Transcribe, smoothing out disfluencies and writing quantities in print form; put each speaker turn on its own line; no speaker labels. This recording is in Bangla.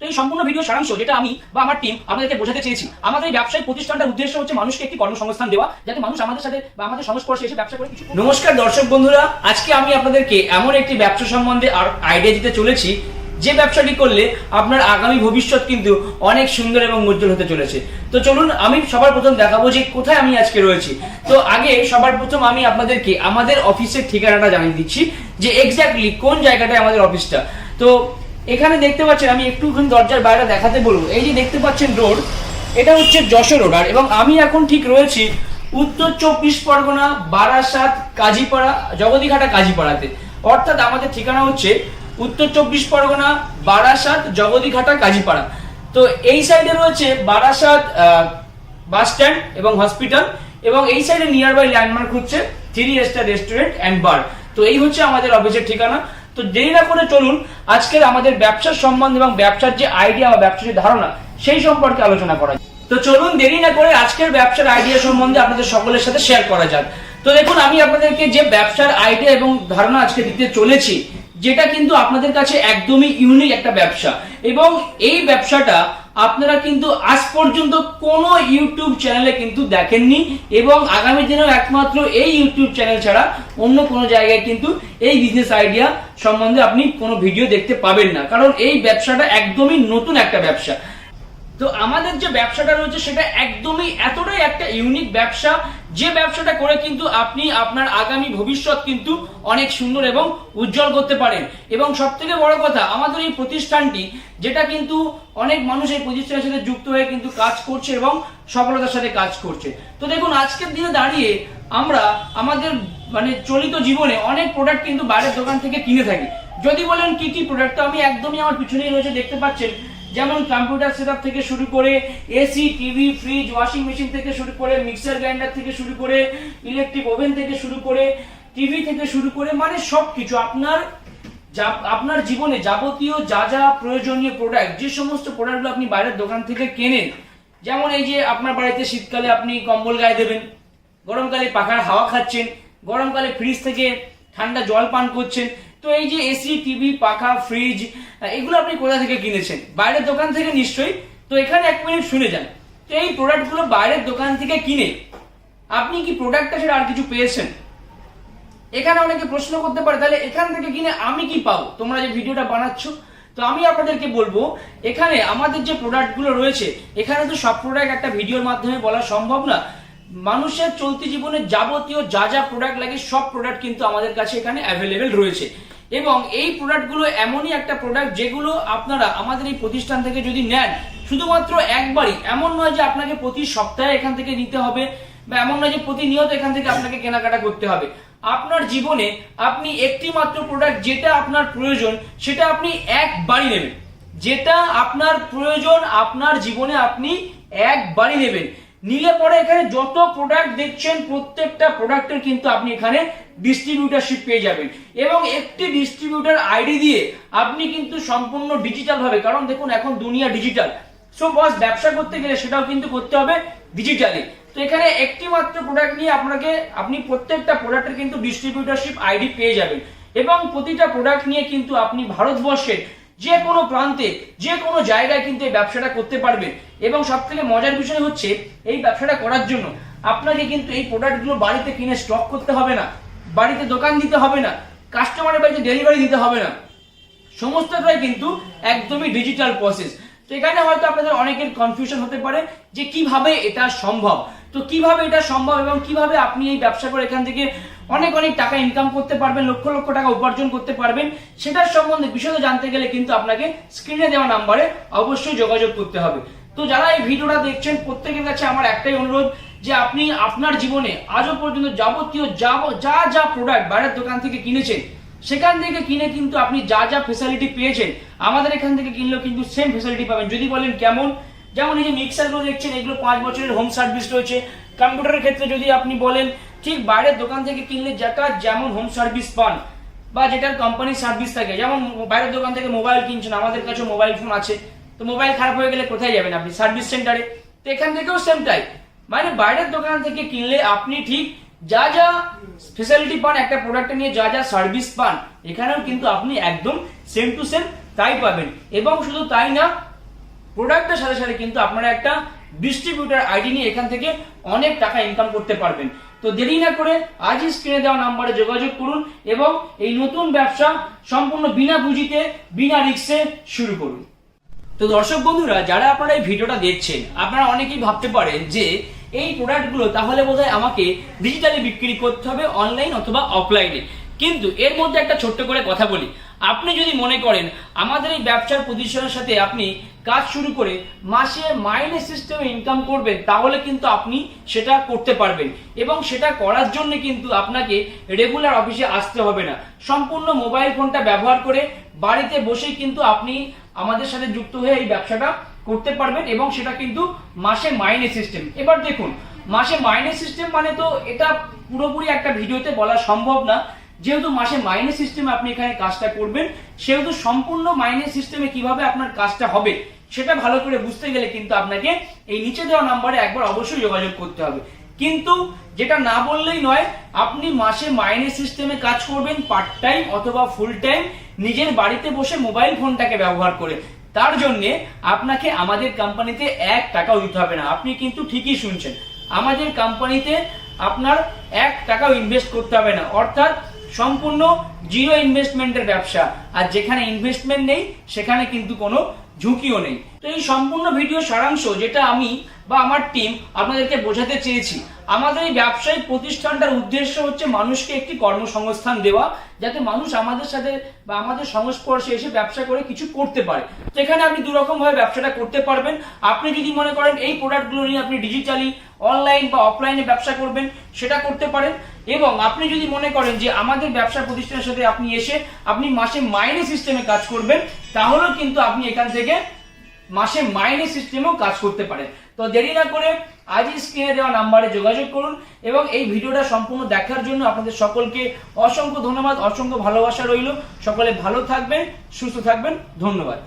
তো এই সম্পূর্ণ ভিডিও সারাংশ যেটা আমি বা আমার টিম আপনাদেরকে বোঝাতে চেয়েছি, আমাদের এই ব্যবসায়িক প্রতিষ্ঠানটার উদ্দেশ্য হচ্ছে মানুষকে একটি কর্মসংস্থান দেওয়া, যাতে মানুষ আমাদের সাথে বা আমাদের সংস্পর্শে এসে ব্যবসা করে কিছু। নমস্কার দর্শক বন্ধুরা, আজকে আমি আপনাদেরকে এমন একটি ব্যবসা সম্বন্ধে আর আইডিয়া দিতে চলেছি যে ব্যবসাটি করলে আপনার আগামী ভবিষ্যৎ কিন্তু অনেক সুন্দর এবং উজ্জ্বল হতে চলেছে। তো চলুন আমি সবার প্রথম দেখাবো যে কোথায় আমি আজকে রয়েছি। তো আগে সবার প্রথম আমি আপনাদেরকে আমাদের অফিসের ঠিকানাটা জানিয়ে দিচ্ছি যে এক্স্যাক্টলি কোন জায়গাটায় আমাদের অফিসটা। তো এখানে দেখতে পাচ্ছেন, আমি একটুখানি দরজার বাইরে দেখাতে বলবো, এই যে দেখতে পাচ্ছেন রোড, এটা হচ্ছে যশোর রোড। আর এবং আমি এখন ঠিক রয়েছি উত্তর 24 পরগনা, বারাসাত, কাজীপাড়া, জগদীঘাটা কাজীপাড়াতে। অর্থাৎ আমাদের ঠিকানা হচ্ছে উত্তর 24 পরগনা, বারাসাত, জগদীঘাটা, কাজীপাড়া। তো এই সাইডে রয়েছে বারাসাত বাস স্ট্যান্ড এবং হসপিটাল, এবং এই সাইডে নিয়ার বাই ল্যান্ডমার্ক হচ্ছে 3 স্টার রেস্টুরেন্ট অ্যান্ড বার। তো এই হচ্ছে আমাদের অফিসের ঠিকানা। তো দেরি না করে চলুন আজকের আমাদের ব্যবসার সম্বন্ধে এবং ব্যবসার যে আইডিয়া বা ব্যবসার যে ধারণা সেই সম্পর্কে আলোচনা করা যায়। তো চলুন দেরি না করে আজকের ব্যবসার আইডিয়া সম্বন্ধে আপনাদের সকলের সাথে শেয়ার করা যাক। তো দেখুন, আমি আপনাদেরকে যে ব্যবসার আইডিয়া এবং ধারণা আজকে দিতে চলেছি, যেটা কিন্তু আপনাদের কাছে একদমই ইউনিক একটা ব্যবসা, এবং এই ব্যবসাটা আপনারা কিন্তু আজ পর্যন্ত কোনো ইউটিউব চ্যানেলে কিন্তু দেখেননি, এবং আগামী দিনেও একমাত্র এই ইউটিউব চ্যানেল ছাড়া অন্য কোনো জায়গায় কিন্তু এই বিজনেস আইডিয়া সম্বন্ধে আপনি কোনো ভিডিও দেখতে পাবেন না, কারণ এই ব্যবসাটা একদমই নতুন একটা ব্যবসা। তো আমাদের যে ব্যবসাটা রয়েছে সেটা একদমই এতটাই একটা ইউনিক ব্যবসা, যে ব্যবসাটা করে কিন্তু আপনি আপনার আগামী ভবিষ্যৎ কিন্তু অনেক সুন্দর এবং উজ্জ্বল করতে পারেন। এবং সব থেকে বড় কথা, আমাদের এই প্রতিষ্ঠানটি, যেটা কিন্তু অনেক মানুষ এই প্রতিষ্ঠানের সাথে যুক্ত হয়ে কিন্তু কাজ করছে এবং সফলতার সাথে কাজ করছে। তো দেখুন, আজকের দিনে দাঁড়িয়ে আমরা আমাদের চলিত জীবনে অনেক প্রোডাক্ট কিন্তু বাইরের দোকান থেকে কিনে থাকি। যদি বলেন কি কি প্রোডাক্ট, তো আমি একদমই আমার পিছনেই রয়েছে, দেখতে পাচ্ছেন, যেমন কম্পিউটার সেটআপ থেকে শুরু করে AC, TV, fridge, washing machine থেকে শুরু করে মিক্সার গ্রাইন্ডার থেকে শুরু করে ইলেকট্রিক ওভেন থেকে শুরু করে টিভি থেকে শুরু করে সবকিছু আপনার জীবনে যাবতীয় যা যা প্রয়োজনীয় প্রোডাক্ট, যে সমস্ত প্রোডাক্টগুলো আপনি বাইরের দোকান থেকে কেনেন, যেমন এই যে আপনার বাড়িতে শীতকালে আপনি কম্বল গায়ে দেবেন, গরমকালে পাখার হাওয়া খাচ্ছেন, গরমকালে ফ্রিজ থেকে ঠান্ডা জল পান করছেন। তো এই যে এসি, টিভি, পাখা, ফ্রিজ, এগুলো আপনি কোথা থেকে কিনেছেন? বাইরের দোকান থেকে নিশ্চয়ই। তো এখানে 1 মিনিট শুনে যান, তো এই প্রোডাক্টগুলো বাইরের দোকান থেকে কিনে আপনি কি প্রোডাক্টটা সেটা আর কিছু পেয়েছেন? এখানে অনেকে প্রশ্ন করতে পারে, তাহলে এখান থেকে কিনে আমি কি পাবো? তোমরা যে ভিডিওটা বানাচ্ছ, তো আমি আপনাদেরকে বলবো, এখানে আমাদের যে প্রোডাক্টগুলো রয়েছে, এখানে তো সব প্রোডাক্ট একটা ভিডিওর মাধ্যমে বলা সম্ভব না। মানুষের চলতি জীবনে যাবতীয় যা যা প্রোডাক্ট লাগে সব প্রোডাক্ট কিন্তু আমাদের কাছে এখানে অ্যাভেলেবেল রয়েছে। এবং এই প্রোডাক্টগুলো এমনই একটা প্রোডাক্ট যেগুলো আপনারা আমাদের এই প্রতিষ্ঠান থেকে যদি নেন, শুধুমাত্র একবারই, এমন নয় যে আপনাকে প্রতি সপ্তাহে এখান থেকে নিতে হবে, বা এমন নয় যে প্রতিনিয়ত এখান থেকে আপনাকে কেনাকাটা করতে হবে। আপনার জীবনে আপনি একটি মাত্র প্রোডাক্ট যেটা আপনার প্রয়োজন সেটা আপনি একবারই নেবেন, যেটা আপনার প্রয়োজন আপনার জীবনে আপনি একবারই নেবেন। নিলে পরে এখানে যত প্রোডাক্ট দেখছেন প্রত্যেকটা প্রোডাক্টের কিন্তু আপনি এখানে ডিস্ট্রিবিউটারশিপ পেয়ে যাবেন, এবং একটি ডিস্ট্রিবিউটার আইডি দিয়ে আপনি কিন্তু সম্পূর্ণ ডিজিটাল ভাবে, কারণ দেখুন এখন দুনিয়া ডিজিটাল, সো বস ব্যবসা করতে গেলে সেটাও কিন্তু করতে হবে ডিজিটালি। তো এখানে একটি মাত্র প্রোডাক্ট নিয়ে আপনি প্রত্যেকটা প্রোডাক্টের কিন্তু ডিস্ট্রিবিউটারশিপ আইডি পেয়ে যাবেন, এবং প্রতিটা প্রোডাক্ট নিয়ে কিন্তু আপনি ভারতবর্ষের যে কোনো প্রান্তে যে কোনো জায়গায় কিন্তু এই ব্যবসাটা করতে পারবেন। এবং সব থেকে মজার বিষয় হচ্ছে, এই ব্যবসাটা করার জন্য আপনাকে কিন্তু এই প্রোডাক্টগুলো বাড়িতে কিনে স্টক করতে হবে না, বাড়িতে দোকান দিতে হবে না, কাস্টমারের বাড়িতে ডেলিভারি দিতে হবে না, সমস্তটাই কিন্তু একদমই ডিজিটাল প্রসেস। তো এখানে হয়তো আপনাদের অনেকের কনফিউশন হতে পারে যে কিভাবে এটা সম্ভব। তো কিভাবে এটা সম্ভব এবং কিভাবে আপনি এই ব্যবসা করে এখান থেকে অনেক অনেক টাকা ইনকাম করতে পারবেন, লক্ষ লক্ষ টাকা উপার্জন করতে পারবেন, সেটার সম্বন্ধে বিশদ জানতে গেলে কিন্তু আপনাকে স্ক্রিনে দেওয়া নাম্বারে অবশ্যই যোগাযোগ করতে হবে। তো যারা এই ভিডিওটা দেখছেন প্রত্যেকের কাছে আমার একটাই অনুরোধ, যে আপনি আপনার জীবনে আজও পর্যন্ত যাবতীয় যা যা প্রোডাক্ট বাইরের দোকান থেকে কিনেছেন, সেখান থেকে কিনে কিন্তু আপনি যা যা ফেসিলিটি পেয়েছেন আমাদের এখান থেকে কিনলেও কিন্তু সেম ফেসিলিটি পাবেন। যদি বলেন কেমন, যেমন এই যে মিক্সারগুলো দেখছেন, এগুলো 5 বছরের হোম সার্ভিস রয়েছে। কম্পিউটারের ক্ষেত্রে যদি আপনি বলেন, ঠিক বাইরের দোকান থেকে কিনলে যেমন হোম সার্ভিস পান বা যেটার কোম্পানির সার্ভিস থাকে, যেমন বাইরের দোকান থেকে মোবাইল কিনছেন, আমাদের কাছে মোবাইল ফোন আছে, তো মোবাইল খারাপ হয়ে গেলে কোথায় যাবেন আপনি? সার্ভিস সেন্টারে। তো এখান থেকেও সেম টাইপ, বাইরের দোকান থেকে কিনলে আপনি ঠিক যা যা ফেসিলিটি পান একটা প্রোডাক্ট নিয়ে, যা যা সার্ভিস পান, এখানেও কিন্তু আপনি একদম সেম টু সেম তাই পাবেন। এবং শুধু তাই না, প্রোডাক্টের সাথে সাথে কিন্তু আপনারা একটা ডিস্ট্রিবিউটার আইডি নিয়ে এখান থেকে অনেক টাকা ইনকাম করতে পারবেন। তো দেরি না করে আজই স্ক্রিনে দেওয়া নাম্বারে যোগাযোগ করুন এবং এই নতুন ব্যবসা সম্পূর্ণ বিনা পুঁজিতে বিনা রিস্কে শুরু করুন। তো দর্শক বন্ধুরা, যারা আপনারা এই ভিডিওটা দেখছেন, আপনারা অনেকেই ভাবতে পারেন যে এই প্রোডাক্টগুলো তাহলে বোধহয় আমাকে ডিজিটালি বিক্রি করতে হবে, অনলাইন অথবা অফলাইনে। কিন্তু এর মধ্যে একটা ছোট্ট করে কথা বলি, আপনি যদি মনে করেন আমাদের এই ব্যবসার প্রতিষ্ঠানের সাথে আপনি কাজ শুরু করে মাসে মাইনে সিস্টেমে ইনকাম করবেন, তাহলে কিন্তু আপনি সেটা করতে পারবেন। এবং সেটা করার জন্য কিন্তু আপনাকে রেগুলার অফিসে আসতে হবে না, সম্পূর্ণ মোবাইল ফোনটা ব্যবহার করে বাড়িতে বসেই কিন্তু আপনি আমাদের সাথে যুক্ত হয়ে এই ব্যবসাটা করতে পারবেন। এবং সেটা কিন্তু মাসে মাইনে সিস্টেম। এবার দেখুন, মাসে মাইনে সিস্টেম মানে তো এটা পুরোপুরি একটা ভিডিওতে বলা সম্ভব না। যেহেতু মাসে মাইনে সিস্টেমে আপনি এখানে কাজটা করবেন, সেহেতু সম্পূর্ণ মাইনে সিস্টেমে কিভাবে আপনার কাজটা হবে সেটা ভালো করে বুঝতে গেলে কিন্তু আপনাকে এই নিচে দেওয়া নাম্বারে একবার অবশ্যই যোগাযোগ করতে হবে। কিন্তু যেটা না বললেই নয়, আপনি মাসে মাইনে সিস্টেমে কাজ করবেন পার্ট টাইম অথবা ফুল টাইম, নিজের বাড়িতে বসে মোবাইল ফোনটাকে ব্যবহার করে। তার জন্য আপনাকে আমাদের কোম্পানিতে 1 টাকাও দিতে হবে না। আপনি কিন্তু ঠিকই শুনছেন, আমাদের কোম্পানিতে আপনার 1 টাকাও ইনভেস্ট করতে হবে না, অর্থাৎ সম্পূর্ণ জিরো ইনভেস্টমেন্টের ব্যবসা। আর যেখানে ইনভেস্টমেন্ট নেই সেখানে কিন্তু কোনো ঝুঁকিও নেই। তো এই সম্পূর্ণ ভিডিও সারাংশ যেটা আমি বা আমার টিম আপনাদেরকে বোঝাতে চেয়েছি, আমাদের এই ব্যবসায়িক প্রতিষ্ঠানটার উদ্দেশ্য হচ্ছে মানুষকে একটি কর্মসংস্থান দেওয়া, যাতে মানুষ আমাদের সাথে বা আমাদের সংস্পর্শে এসে ব্যবসা করে কিছু করতে পারে। তো এখানে আপনি দুরকম ভাবে ব্যবসাটা করতে পারবেন। আপনি যদি মনে করেন এই প্রোডাক্টগুলো নিয়ে আপনি ডিজিটালি অনলাইন বা অফলাইনে ব্যবসা করবেন, সেটা করতে পারেন। এবং আপনি যদি মনে করেন যে আমাদের ব্যবসা প্রতিষ্ঠানের সাথে আপনি এসে আপনি মাসে মাইনে সিস্টেমে কাজ করবেন, তাহলেও কিন্তু আপনি এখান থেকে মাসে মাইনে সিস্টেমেও কাজ করতে পারেন। তো দেরি না করে আজই স্ক্রিনে দেওয়া নাম্বারে যোগাযোগ করুন। এবং এই ভিডিওটা সম্পূর্ণ দেখার জন্য আপনাদের সকলকে অসংখ্য ধন্যবাদ, অসংখ্য ভালোবাসা রইল। সকলে ভালো থাকবেন, সুস্থ থাকবেন, ধন্যবাদ।